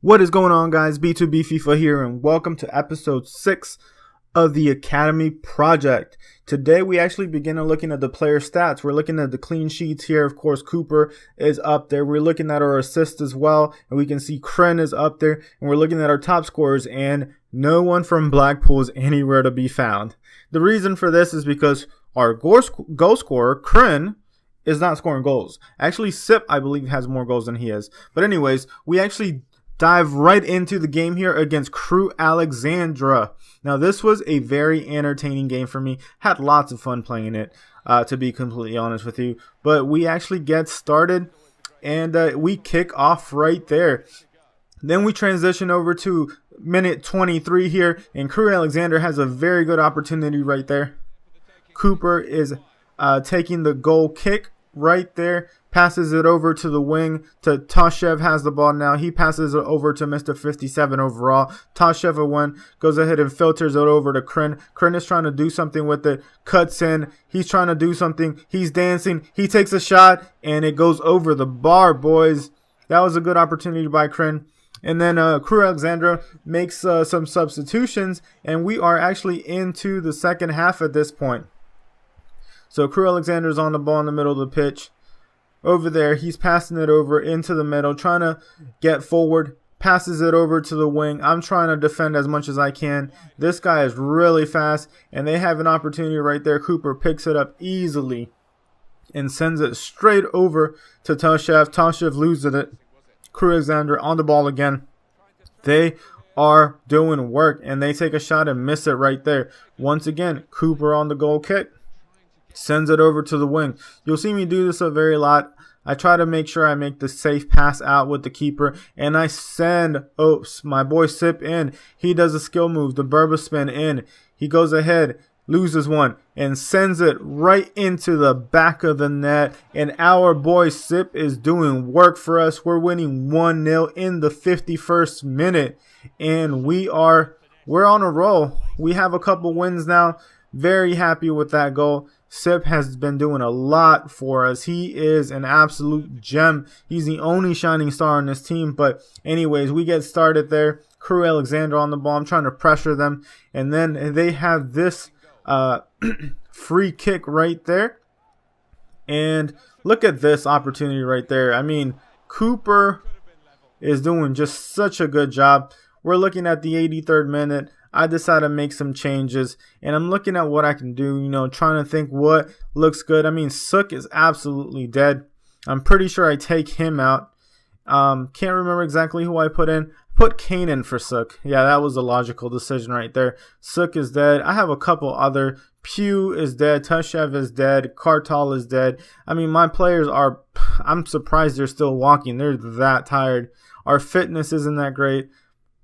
What is going on, guys? B2B FIFA here, and welcome to episode 6 of the Academy Project. Today we actually begin looking at the player stats. We're looking at the clean sheets here. Of course, Cooper is up there. We're looking at our assists as well, and we can see Kren is up there, and we're looking at our top scorers, and no one from Blackpool is anywhere to be found. The reason for this is because our goal scorer, Kren, is not scoring goals. Actually, Sip, I believe, has more goals than he is. But anyways, we actually dive right into the game here against Crew Alexandra. Now, this was a very entertaining game for me. Had lots of fun playing it, to be completely honest with you. But we actually get started, and we kick off right there. Then we transition over to minute 23 here, and Crew Alexandra has a very good opportunity right there. Cooper is taking the goal kick right there, passes it over to the wing to Tashev. Has the ball now. He passes it over to Mr. 57 overall. Tashev goes ahead and filters it over to Kren. Kren is trying to do something with it, cuts in. He's trying to do something. He's dancing. He takes a shot, and it goes over the bar, boys. That was a good opportunity by Kren. And then Crew Alexandra makes some substitutions, and we are actually into the second half at this point. So Crew Alexandra is on the ball in the middle of the pitch. Over there, he's passing it over into the middle, trying to get forward, passes it over to the wing. I'm trying to defend as much as I can. This guy is really fast, and they have an opportunity right there. Cooper picks it up easily and sends it straight over to Tashev. Tashev loses it. Crew Alexandra on the ball again. They are doing work, and they take a shot and miss it right there. Once again, Cooper on the goal kick. Sends it over to the wing. You'll see me do this a very lot. I try to make sure I make the safe pass out with the keeper. And I send my boy Sip in. He does a skill move, the Berba spin in. He goes ahead, loses one, and sends it right into the back of the net. And our boy Sip is doing work for us. We're winning 1-0 in the 51st minute. And we're on a roll. We have a couple wins now. Very happy with that goal. Sip has been doing a lot for us. He is an absolute gem. He's the only shining star on this team. But anyways, we get started there. Crew Alexandra on the ball. I'm trying to pressure them. And then they have this free kick right there. And look at this opportunity right there. I mean, Cooper is doing just such a good job. We're looking at the 83rd minute. I decided to make some changes, and I'm looking at what I can do, trying to think what looks good. I mean, Sook is absolutely dead. I'm pretty sure I take him out. Can't remember exactly who I put in. Put Kane in for Sook. Yeah, that was a logical decision right there. Sook is dead. I have a couple other. Pew is dead. Tashev is dead. Kartal is dead. I mean, my players I'm surprised they're still walking. They're that tired. Our fitness isn't that great.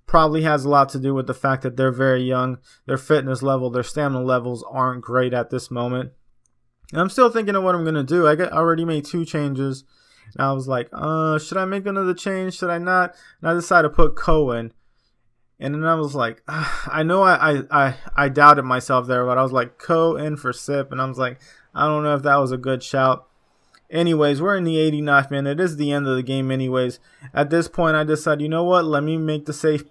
Probably has a lot to do with the fact that they're very young. Their fitness level, their stamina levels aren't great at this moment. And I'm still thinking of what I'm going to do. I already made 2 changes. And I was like, should I make another change? Should I not? And I decided to put Cohen. And then I was like, I know I doubted myself there, but I was like, Cohen for Sip. And I was like, I don't know if that was a good shout. Anyways, we're in the 89th minute. It is the end of the game anyways. At this point, I decided, you know what? Let me make the safe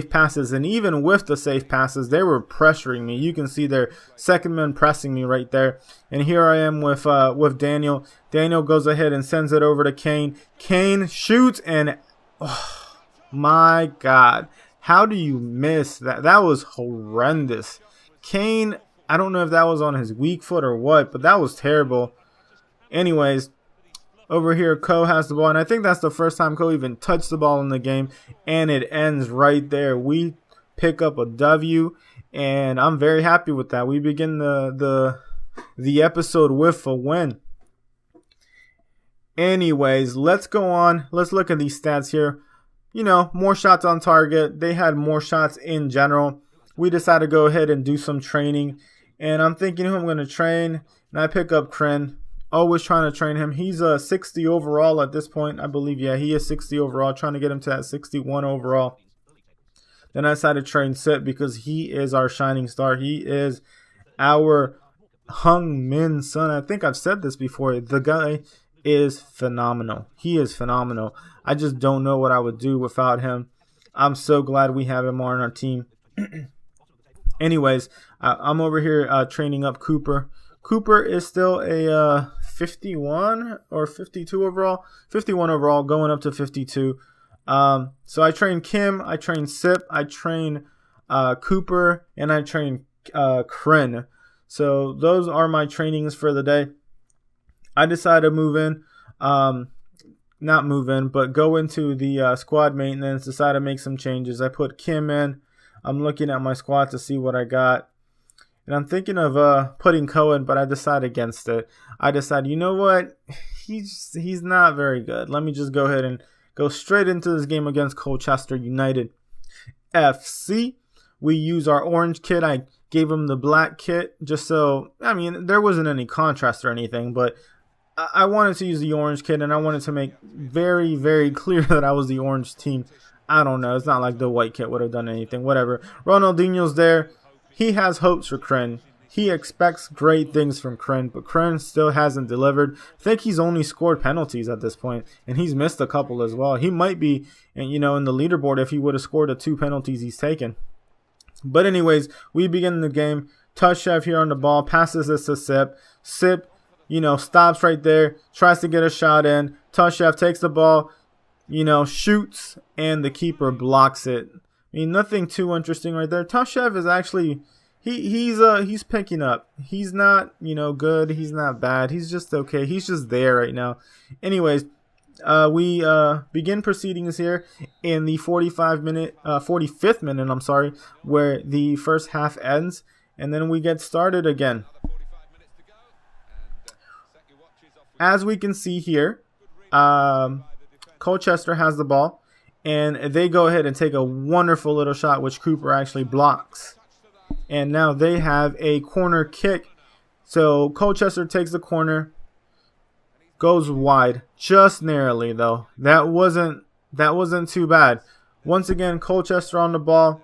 passes. And even with the safe passes, they were pressuring me. You can see their second man pressing me right there. And here I am with Daniel. Daniel goes ahead and sends it over to Kane. Kane shoots, and oh my God. How do you miss that? That was horrendous. Kane, I don't know if that was on his weak foot or what, but that was terrible. Anyways, over here, Ko has the ball, and I think that's the first time Ko even touched the ball in the game, and it ends right there. We pick up a W, and I'm very happy with that. We begin the episode with a win. Anyways, let's go on. Let's look at these stats here. More shots on target. They had more shots in general. We decided to go ahead and do some training, and I'm thinking who I'm going to train, and I pick up Kren. Always trying to train him. He's 60 overall at this point, I believe. Yeah, he is 60 overall. Trying to get him to that 61 overall. Then I decided to train Sip because he is our shining star. He is our Hung Min son. I think I've said this before. The guy is phenomenal. He is phenomenal. I just don't know what I would do without him. I'm so glad we have him on our team. Anyways, I'm over here training up Cooper. Cooper is still a 51 or 52 overall. 51 overall, going up to 52. So I train Kim, I train Sip, I train Cooper, and I train Kren. So those are my trainings for the day. I decided to move in. Not move in, but go into the squad maintenance. Decided to make some changes. I put Kim in. I'm looking at my squad to see what I got. And I'm thinking of putting Cohen, but I decided against it. I decided, you know what? He's not very good. Let me just go ahead and go straight into this game against Colchester United FC. We use our orange kit. I gave him the black kit just so, I mean, there wasn't any contrast or anything, but I wanted to use the orange kit, and I wanted to make very, very clear that I was the orange team. I don't know. It's not like the white kit would have done anything. Whatever. Ronaldinho's there. He has hopes for Kren. He expects great things from Kren, but Kren still hasn't delivered. I think he's only scored penalties at this point, and he's missed a couple as well. He might be, you know, in the leaderboard if he would have scored the 2 penalties he's taken. But anyways, we begin the game. Tushev here on the ball, passes this to Sip. Sip, you know, stops right there, tries to get a shot in. Tushev takes the ball, you know, shoots, and the keeper blocks it. I mean, nothing too interesting right there. Tushev is actually, he's picking up. He's not, you know, good. He's not bad. He's just okay. He's just there right now. Anyways, we begin proceedings here in the 45th minute, I'm sorry, where the first half ends, and then we get started again. As we can see here, Colchester has the ball, and they go ahead and take a wonderful little shot, which Cooper actually blocks. And now they have a corner kick. So Colchester takes the corner, goes wide, just narrowly though. That wasn't too bad. Once again, Colchester on the ball.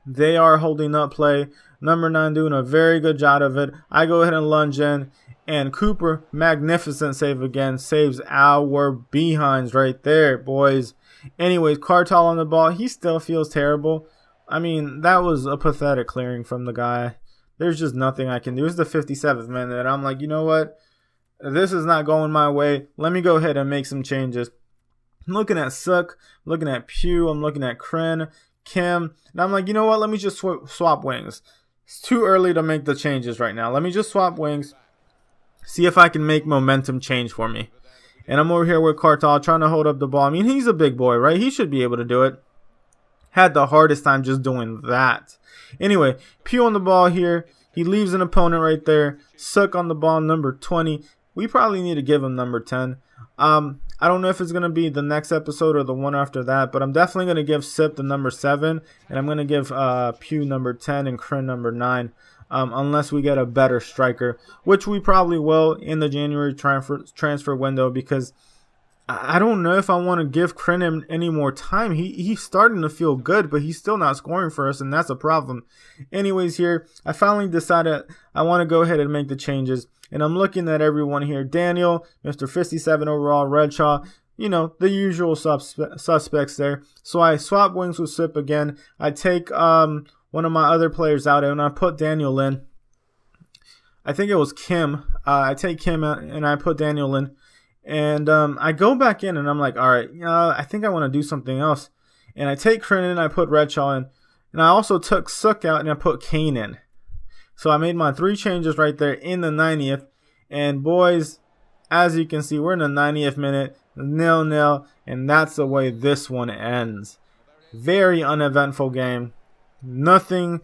They are holding up play. Number 9 doing a very good job of it. I go ahead and lunge in. And Cooper, magnificent save again, saves our behinds right there, boys. Anyways, Cartal on the ball. He still feels terrible. I mean, that was a pathetic clearing from the guy. There's just nothing I can do. It's the 57th minute. I'm like, you know what? This is not going my way. Let me go ahead and make some changes. I'm looking at Suk, looking at Pugh, I'm looking at Kren, Kim. And I'm like, you know what? Let me just swap wings. It's too early to make the changes right now. Let me just swap wings. See if I can make momentum change for me. And I'm over here with Cartal trying to hold up the ball. I mean, he's a big boy, right? He should be able to do it. Had the hardest time just doing that. Anyway, Pugh on the ball here. He leaves an opponent right there. Suk on the ball, number 20. We probably need to give him number 10. I don't know if it's going to be the next episode or the one after that, but I'm definitely going to give Sip the number 7. And I'm going to give Pugh number 10 and Kren number 9. Unless we get a better striker, which we probably will in the January transfer window, because I don't know if I want to give Kren any more time. He's starting to feel good, but he's still not scoring for us, and that's a problem. Anyways, here, I finally decided I want to go ahead and make the changes, and I'm looking at everyone here. Daniel, Mr. 57 overall, Redshaw, you know, the usual suspects there. So I swap wings with Sip again. I take one of my other players out, and I put Daniel in. I think it was Kim. I take Kim out, and I put Daniel in. And I go back in, and I'm like, all right, I think I want to do something else. And I take Kren in, I put Redshaw in. And I also took Suk out, and I put Kane in. So I made my 3 changes right there in the 90th. And boys, as you can see, we're in the 90th minute, 0-0. And that's the way this one ends. Very uneventful game. Nothing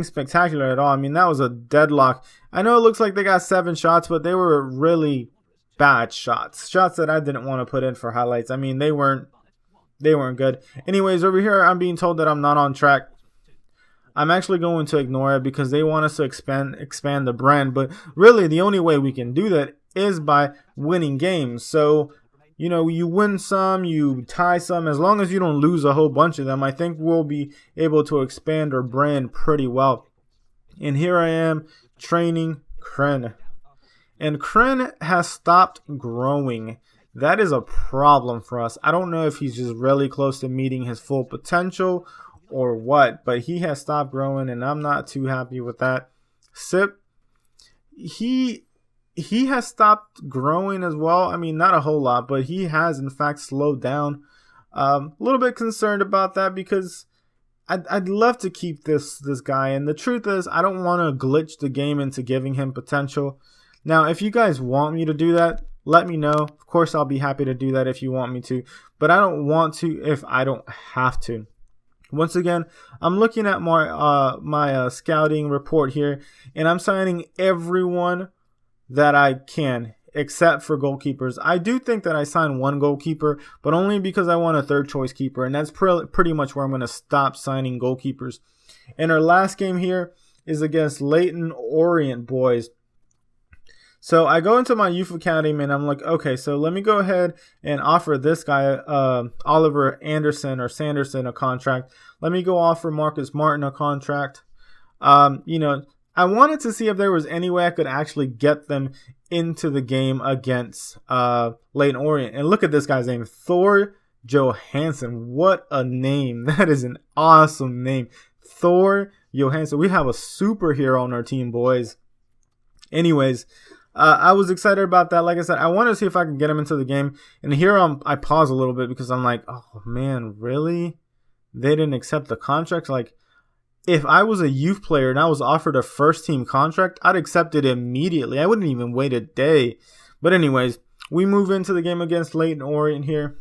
spectacular at all. I mean, that was a deadlock. I know it looks like they got 7 shots, but they were really bad shots. Shots that I didn't want to put in for highlights. I mean, they weren't good. Anyways, over here, I'm being told that I'm not on track. I'm actually going to ignore it because they want us to expand the brand. But really, the only way we can do that is by winning games. So, you know, you win some, you tie some. As long as you don't lose a whole bunch of them, I think we'll be able to expand our brand pretty well. And here I am training Kren. And Kren has stopped growing. That is a problem for us. I don't know if he's just really close to meeting his full potential or what, but he has stopped growing, and I'm not too happy with that. Sip, he has stopped growing as well. I mean, not a whole lot, but he has in fact slowed down. A little bit concerned about that because I'd love to keep this guy, and the truth is I don't want to glitch the game into giving him potential. Now, if you guys want me to do that, let me know. Of course, I'll be happy to do that if you want me to, but I don't want to if I don't have to. Once again, I'm looking at my scouting report here, and I'm signing everyone that I can, except for goalkeepers. I do think that I signed one goalkeeper, but only because I want a third choice keeper, and that's pretty much where I'm going to stop signing goalkeepers. And our last game here is against Leyton Orient, boys. So I go into my youth academy and I'm like, okay, so let me go ahead and offer this guy, Oliver Anderson or Sanderson, a contract. Let me go offer Marcus Martin a contract. You know, I wanted to see if there was any way I could actually get them into the game against Leyton Orient. And look at this guy's name, Thor Johansson. What a name. That is an awesome name. Thor Johansson. We have a superhero on our team, boys. Anyways, I was excited about that. Like I said, I wanted to see if I could get him into the game. And here I pause a little bit because I'm like, oh man, really? They didn't accept the contract? Like, if I was a youth player and I was offered a first team contract, I'd accept it immediately. I wouldn't even wait a day. But anyways, we move into the game against Leyton Orient here.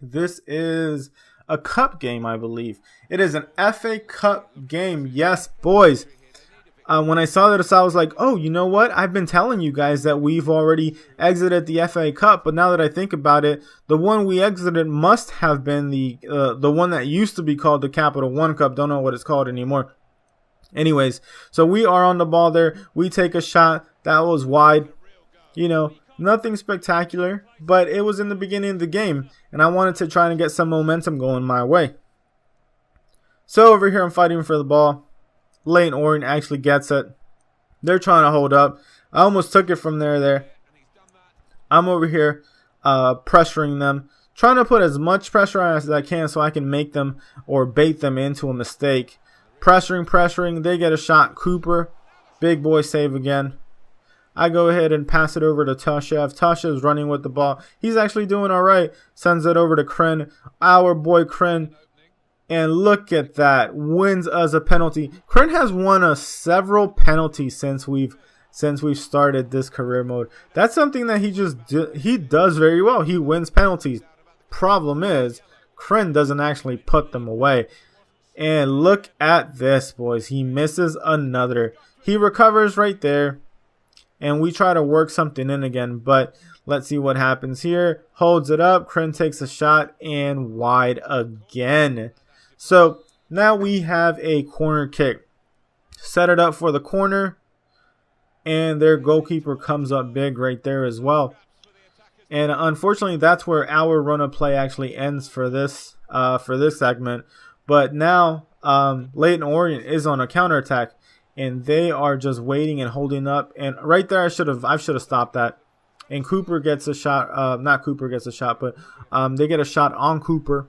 This is a cup game, I believe. It is an FA Cup game. Yes, boys. When I saw this, I was like, oh, you know what? I've been telling you guys that we've already exited the FA Cup. But now that I think about it, the one we exited must have been the one that used to be called the Capital One Cup. Don't know what it's called anymore. Anyways, so we are on the ball there. We take a shot. That was wide. You know, nothing spectacular. But it was in the beginning of the game. And I wanted to try and get some momentum going my way. So over here, I'm fighting for the ball. Leyton Orient actually gets it. They're trying to hold up. I almost took it from there. I'm over here pressuring them, trying to put as much pressure on as I can so I can make them or bait them into a mistake. Pressuring. They get a shot. Cooper, big boy save again. I go ahead and pass it over to Tashev. Tashev's running with the ball. He's actually doing all right. Sends it over to Kren. Our boy Kren. And look at that, wins us a penalty. Kren has won us several penalties since we've started this career mode. That's something that he does very well. He wins penalties. Problem is, Kren doesn't actually put them away. And look at this, boys. He misses another. He recovers right there. And we try to work something in again. But let's see what happens here. Holds it up. Kren takes a shot and wide again. So now we have a corner kick. Set it up for the corner. And their goalkeeper comes up big right there as well. And unfortunately, that's where our run of play actually ends for this segment. But now Leyton Orient is on a counterattack. And they are just waiting and holding up. And right there, I should have stopped that. And Cooper gets a shot. Not Cooper gets a shot, but they get a shot on Cooper.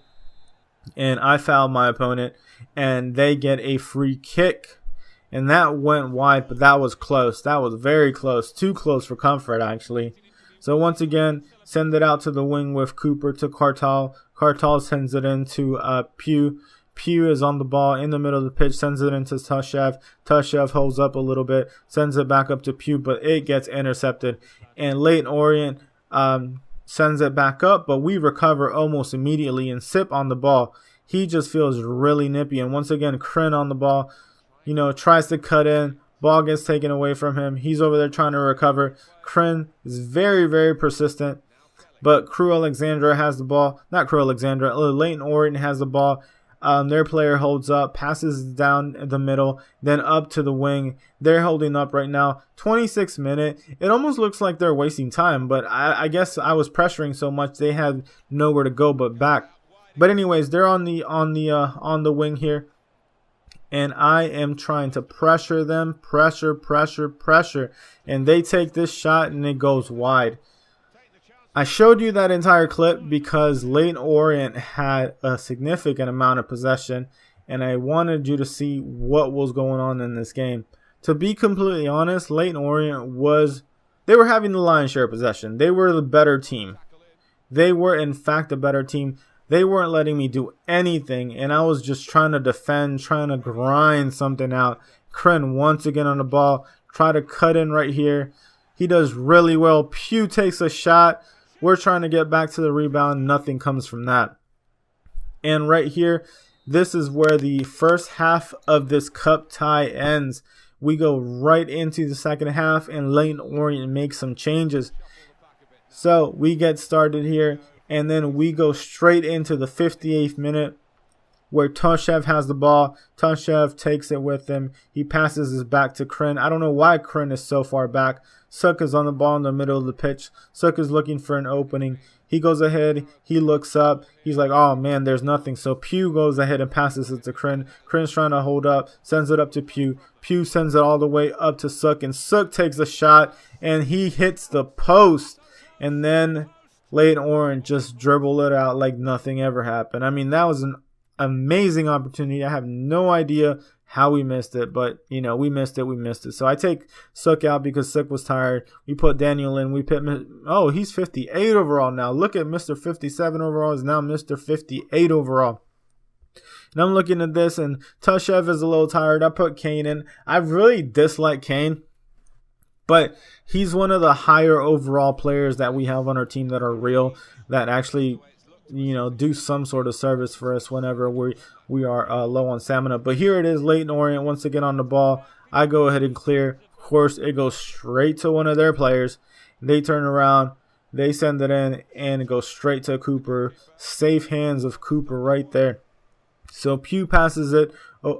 And I fouled my opponent, and they get a free kick. And that went wide, but that was close. That was very close. Too close for comfort, actually. So once again, send it out to the wing with Cooper to Cartal. Cartal sends it into Pugh. Pugh is on the ball in the middle of the pitch, sends it into Tashev. Tashev holds up a little bit, sends it back up to Pugh, but it gets intercepted. And Leyton Orient sends it back up, but we recover almost immediately and Sip on the ball. He just feels really nippy. And once again, Kren on the ball, you know, tries to cut in. Ball gets taken away from him. He's over there trying to recover. Kren is very, very persistent. But Crew Alexandra has the ball. Not Crew Alexandra. Leyton Orient has the ball. Their player holds up, passes down the middle, then up to the wing. They're holding up right now. 26 minute. It almost looks like they're wasting time, but I guess I was pressuring so much they had nowhere to go but back. But anyways, they're on the wing here, and I am trying to pressure them, pressure, and they take this shot and it goes wide. I showed you that entire clip because Leyton Orient had a significant amount of possession, and I wanted you to see what was going on in this game. To be completely honest, Leyton Orient they were having the lion's share of possession. They were the better team. They were, in fact, a better team. They weren't letting me do anything, and I was just trying to defend, trying to grind something out. Kren once again on the ball, try to cut in right here. He does really well. Pugh takes a shot. We're trying to get back to the rebound. Nothing comes from that. And right here, this is where the first half of this cup tie ends. We go right into the second half, and Leyton Orient makes some changes. So we get started here, and then we go straight into the 58th minute where Toshev has the ball. Toshev takes it with him. He passes his back to Kren. I don't know why Kren is so far back. Suk is on the ball in the middle of the pitch. Suk is looking for an opening. He goes ahead. He looks up. He's like, oh, man, there's nothing. So Pugh goes ahead and passes it to Kren. Kren's trying to hold up. Sends it up to Pugh. Pugh sends it all the way up to Suk. And Suk takes a shot. And he hits the post. And then Leyton Orient just dribbled it out like nothing ever happened. I mean, that was an amazing opportunity. I have no idea how we missed it, but we missed it. So I take Suk out because Suk was tired. We put Daniel in. We put he's 58 overall now. Look at Mr. 57 overall is now Mr. 58 overall. And I'm looking at this, and Toshev is a little tired. I put Kane in. I really dislike Kane, but he's one of the higher overall players that we have on our team that are real, that actually do some sort of service for us whenever we are low on stamina. But here it is, Leyton Orient once again on the ball. I go ahead and clear. Of course, it goes straight to one of their players. They turn around, they send it in, and it goes straight to Cooper. Safe hands of Cooper right there. So Pugh passes it.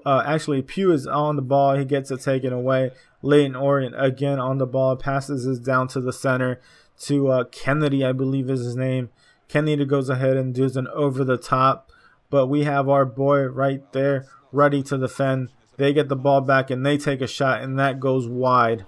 Actually, Pugh is on the ball. He gets it taken away. Leyton Orient again on the ball. Passes it down to the center to Kennedy, I believe is his name. Kennedy goes ahead and does an over the top, but we have our boy right there ready to defend. They get the ball back and they take a shot, and that goes wide.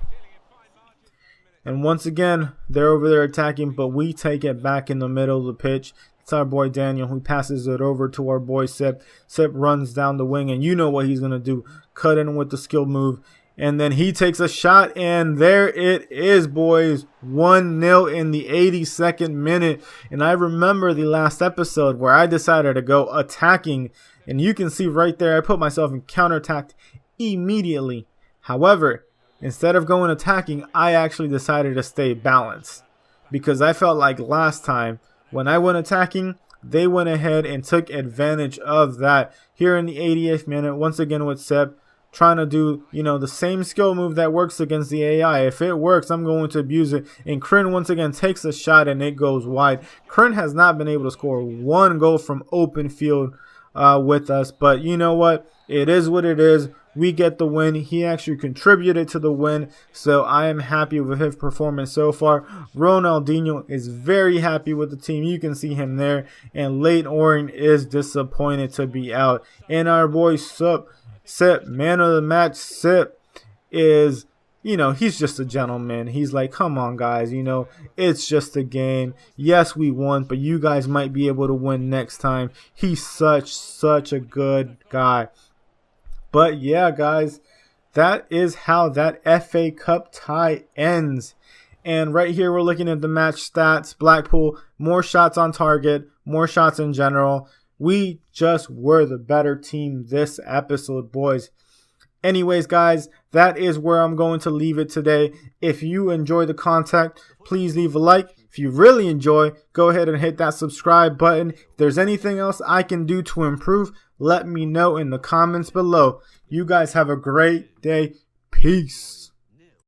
And once again, they're over there attacking, but we take it back in the middle of the pitch. It's our boy Daniel who passes it over to our boy Sip. Sip runs down the wing, and you know what he's going to do. Cut in with the skill move. And then he takes a shot, and there it is, boys. 1-0 in the 82nd minute. And I remember the last episode where I decided to go attacking. And you can see right there, I put myself in counterattack immediately. However, instead of going attacking, I actually decided to stay balanced. Because I felt like last time, when I went attacking, they went ahead and took advantage of that. Here in the 88th minute, once again with Sep, trying to do, the same skill move that works against the AI. If it works, I'm going to abuse it. And Kren once again takes a shot and it goes wide. Kren has not been able to score one goal from open field with us. But you know what? It is what it is. We get the win. He actually contributed to the win. So I am happy with his performance so far. Ronaldinho is very happy with the team. You can see him there. And Leyton Orient is disappointed to be out. And our boy Sip, man of the match, Sip is, he's just a gentleman. He's like, come on, guys, it's just a game. Yes, we won, but you guys might be able to win next time. He's such a good guy. But yeah, guys, that is how that FA Cup tie ends. And right here, we're looking at the match stats. Blackpool, more shots on target, more shots in general. We just were the better team this episode, boys. Anyways, guys, that is where I'm going to leave it today. If you enjoy the content, please leave a like. If you really enjoy, go ahead and hit that subscribe button. If there's anything else I can do to improve, let me know in the comments below. You guys have a great day. Peace.